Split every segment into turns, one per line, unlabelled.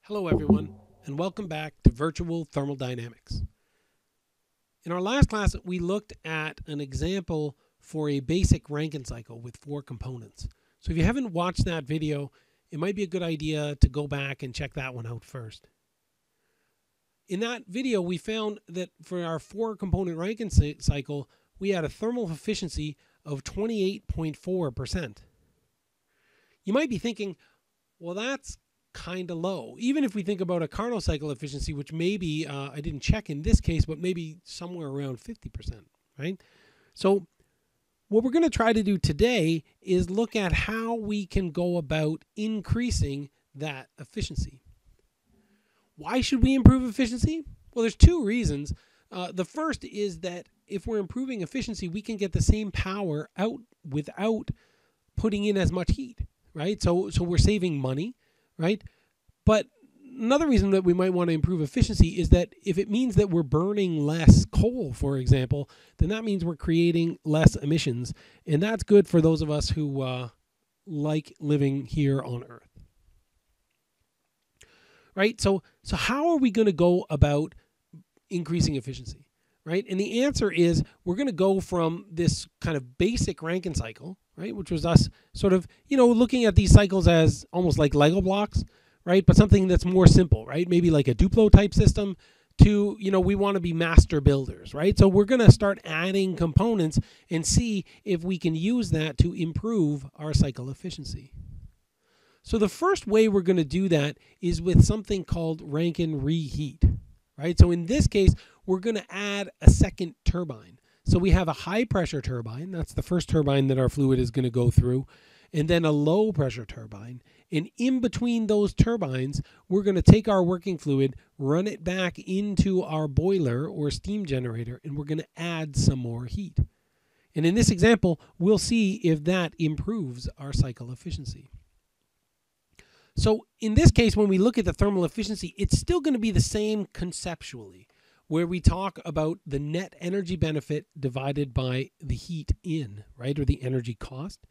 Hello everyone, and welcome back to Virtual Thermodynamics. In our last class, we looked at an example for a basic Rankine cycle with 4 components. So if you haven't watched that video, it might be a good idea to go back and check that one out first. In that video, we found that for our 4-component Rankine cycle, we had a thermal efficiency of 28.4%. You might be thinking, well, that's kind of low. Even if we think about a Carnot cycle efficiency, which maybe I didn't check in this case, but maybe somewhere around 50%, right? So what we're going to try to do today is look at how we can go about increasing that efficiency. Why should we improve efficiency? Well, there's 2 reasons. The first is that if we're improving efficiency, we can get the same power out without putting in as much heat, right? So we're saving money, right? But another reason that we might want to improve efficiency is that if it means that we're burning less coal, for example, then that means we're creating less emissions. And that's good for those of us who like living here on Earth. Right? So how are we going to go about increasing efficiency? Right? And the answer is we're going to go from this kind of basic Rankine cycle, right, which was us sort of, looking at these cycles as almost like Lego blocks, right, but something that's more simple, right, maybe like a Duplo type system to, we want to be master builders, right? So we're going to start adding components and see if we can use that to improve our cycle efficiency. So the first way we're going to do that is with something called Rankine reheat, right? So in this case, we're going to add a second turbine. So we have a high pressure turbine. That's the first turbine that our fluid is going to go through. And then a low pressure turbine. And in between those turbines, we're going to take our working fluid, run it back into our boiler or steam generator, and we're going to add some more heat. And in this example, we'll see if that improves our cycle efficiency. So in this case, when we look at the thermal efficiency, it's still going to be the same conceptually, where we talk about the net energy benefit divided by the heat in, right, or the energy cost.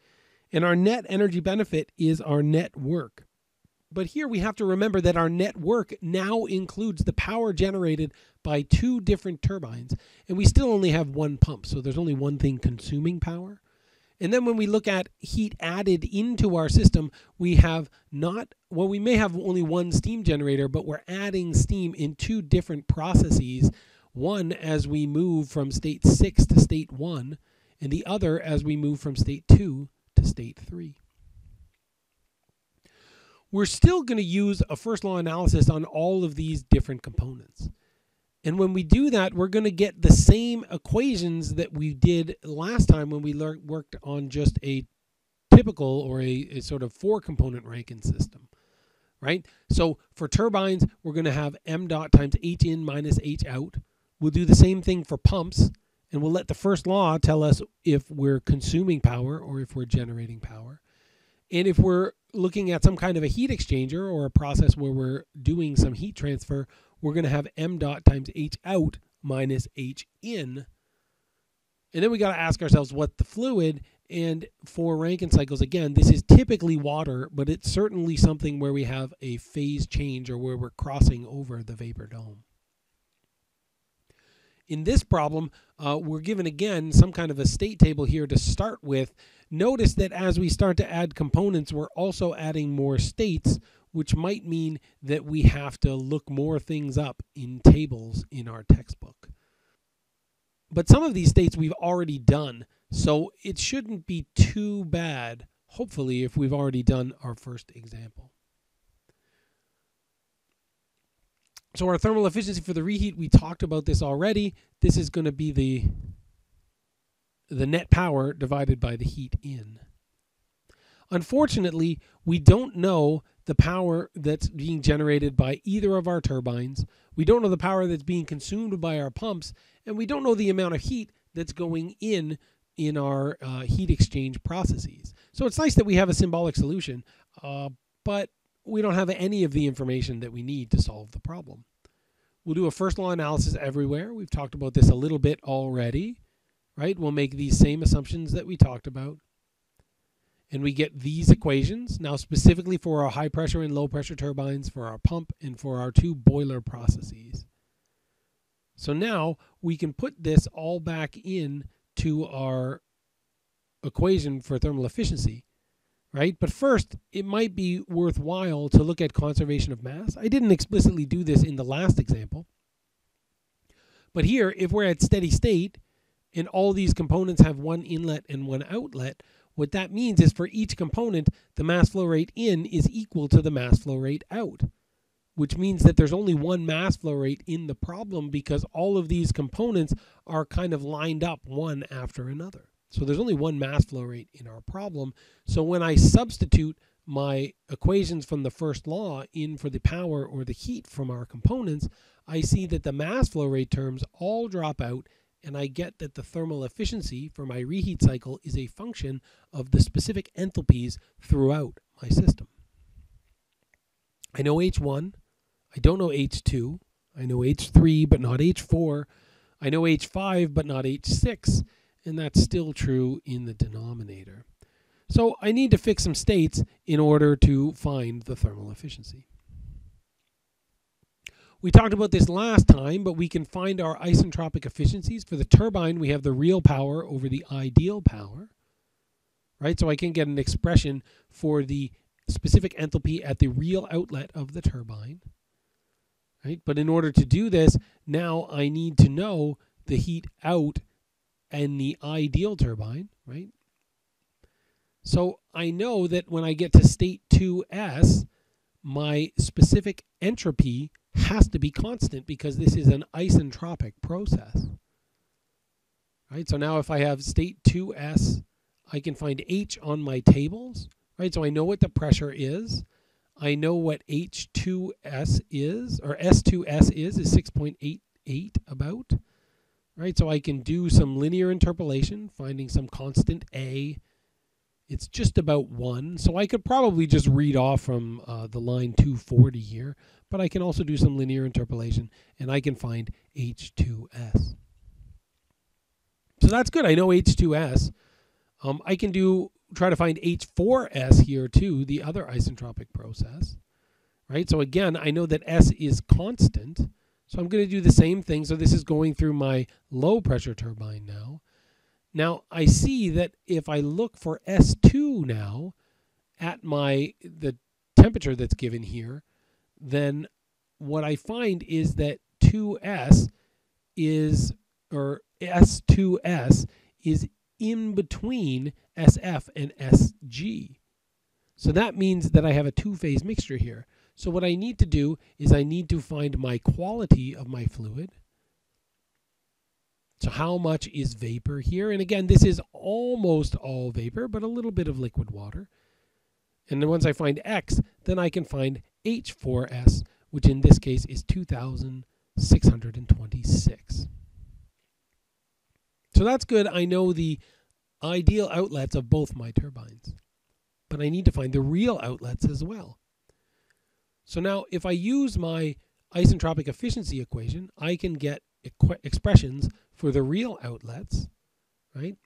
And our net energy benefit is our net work. But here we have to remember that our net work now includes the power generated by 2 different turbines, and we still only have 1 pump, so there's only one thing consuming power. And then when we look at heat added into our system, we have we may have only 1 steam generator, but we're adding steam in 2 different processes, one as we move from state 6 to state 1, and the other as we move from state 2 to state 3. We're still going to use a first law analysis on all of these different components. And when we do that, we're going to get the same equations that we did last time when we worked on just a typical or a sort of 4-component Rankine system, right? So for turbines, we're going to have m dot times h in minus h out. We'll do the same thing for pumps, and we'll let the first law tell us if we're consuming power or if we're generating power. And if we're looking at some kind of a heat exchanger or a process where we're doing some heat transfer, we're going to have m dot times h out minus h in. And then we got to ask ourselves what the fluid, and for Rankine cycles, again, this is typically water, but it's certainly something where we have a phase change or where we're crossing over the vapor dome. In this problem, we're given, again, some kind of a state table here to start with. Notice that as we start to add components, we're also adding more states, which might mean that we have to look more things up in tables in our textbook. But some of these states we've already done, so it shouldn't be too bad, hopefully, if we've already done our first example. So our thermal efficiency for the reheat, we talked about this already. This is going to be the net power divided by the heat in. Unfortunately, we don't know the power that's being generated by either of our turbines. We don't know the power that's being consumed by our pumps, and we don't know the amount of heat that's going in our heat exchange processes. So it's nice that we have a symbolic solution, but we don't have any of the information that we need to solve the problem. We'll do a first law analysis everywhere. We've talked about this a little bit already, right? We'll make these same assumptions that we talked about. And we get these equations, now specifically for our high pressure and low pressure turbines, for our pump, and for our two boiler processes. So now we can put this all back in to our equation for thermal efficiency, right? But first, it might be worthwhile to look at conservation of mass. I didn't explicitly do this in the last example. But here, if we're at steady state and all these components have one inlet and one outlet, what that means is for each component, the mass flow rate in is equal to the mass flow rate out, which means that there's only one mass flow rate in the problem because all of these components are kind of lined up one after another. So there's only one mass flow rate in our problem. So when I substitute my equations from the first law in for the power or the heat from our components, I see that the mass flow rate terms all drop out, and I get that the thermal efficiency for my reheat cycle is a function of the specific enthalpies throughout my system. I know H1. I don't know H2. I know H3, but not H4. I know H5, but not H6. And that's still true in the denominator. So I need to fix some states in order to find the thermal efficiency. We talked about this last time, but we can find our isentropic efficiencies. For the turbine, we have the real power over the ideal power, right? So I can get an expression for the specific enthalpy at the real outlet of the turbine, right? But in order to do this, now I need to know the heat out and the ideal turbine, right? So I know that when I get to state 2s, my specific entropy has to be constant because this is an isentropic process. Right? So now if I have state 2s, I can find H on my tables. Right? So I know what the pressure is. I know what H2s is, or S2s is 6.88 about. Right? So I can do some linear interpolation, finding some constant A. It's just about 1. So I could probably just read off from the line 240 here, but I can also do some linear interpolation, and I can find H2s. So that's good. I know H2s. I can try to find H4s here too, the other isentropic process. Right? So again, I know that S is constant. So I'm going to do the same thing. So this is going through my low pressure turbine now. Now I see that if I look for S2 now at the temperature that's given here, then what I find is that 2s is, or S2s is in between SF and SG. So that means that I have a two-phase mixture here. So what I need to do is I need to find my quality of my fluid. So how much is vapor here? And again, this is almost all vapor, but a little bit of liquid water. And then once I find X, then I can find H4S, which in this case is 2,626. So that's good. I know the ideal outlets of both my turbines, but I need to find the real outlets as well. So now if I use my isentropic efficiency equation, I can get expressions for the real outlets, right?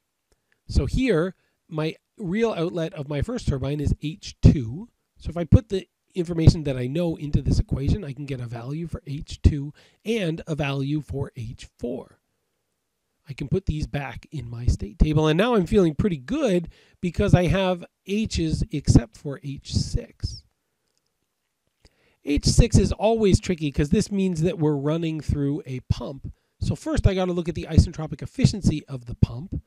So here, my real outlet of my first turbine is H2. So if I put the information that I know into this equation, I can get a value for H2 and a value for H4. I can put these back in my state table, and now I'm feeling pretty good because I have H's except for H6. H6 is always tricky because this means that we're running through a pump. So first I got to look at the isentropic efficiency of the pump.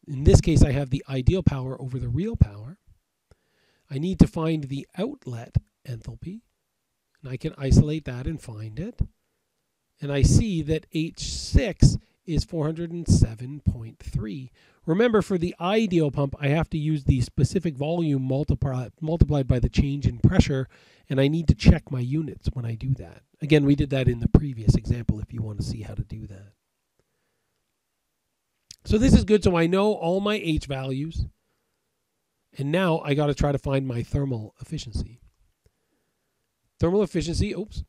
In this case, I have the ideal power over the real power. I need to find the outlet enthalpy, and I can isolate that and find it. And I see that H6 is 407.3. Remember, for the ideal pump, I have to use the specific volume multiplied by the change in pressure, and I need to check my units when I do that. Again, we did that in the previous example if you want to see how to do that. So this is good. So I know all my H values, and now I got to try to find my thermal efficiency. Thermal efficiency, oops,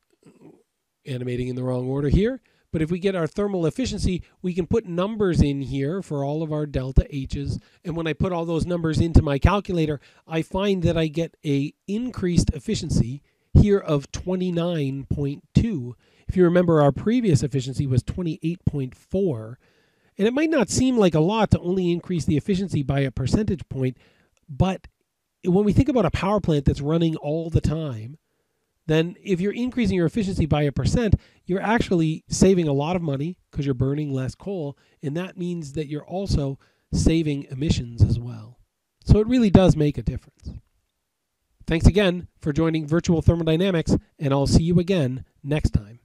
animating in the wrong order here. But if we get our thermal efficiency, we can put numbers in here for all of our delta H's. And when I put all those numbers into my calculator, I find that I get a increased efficiency here of 29.2. If you remember, our previous efficiency was 28.4. And it might not seem like a lot to only increase the efficiency by a percentage point, but when we think about a power plant that's running all the time, then if you're increasing your efficiency by 1%, you're actually saving a lot of money because you're burning less coal, and that means that you're also saving emissions as well. So it really does make a difference. Thanks again for joining Virtual Thermodynamics, and I'll see you again next time.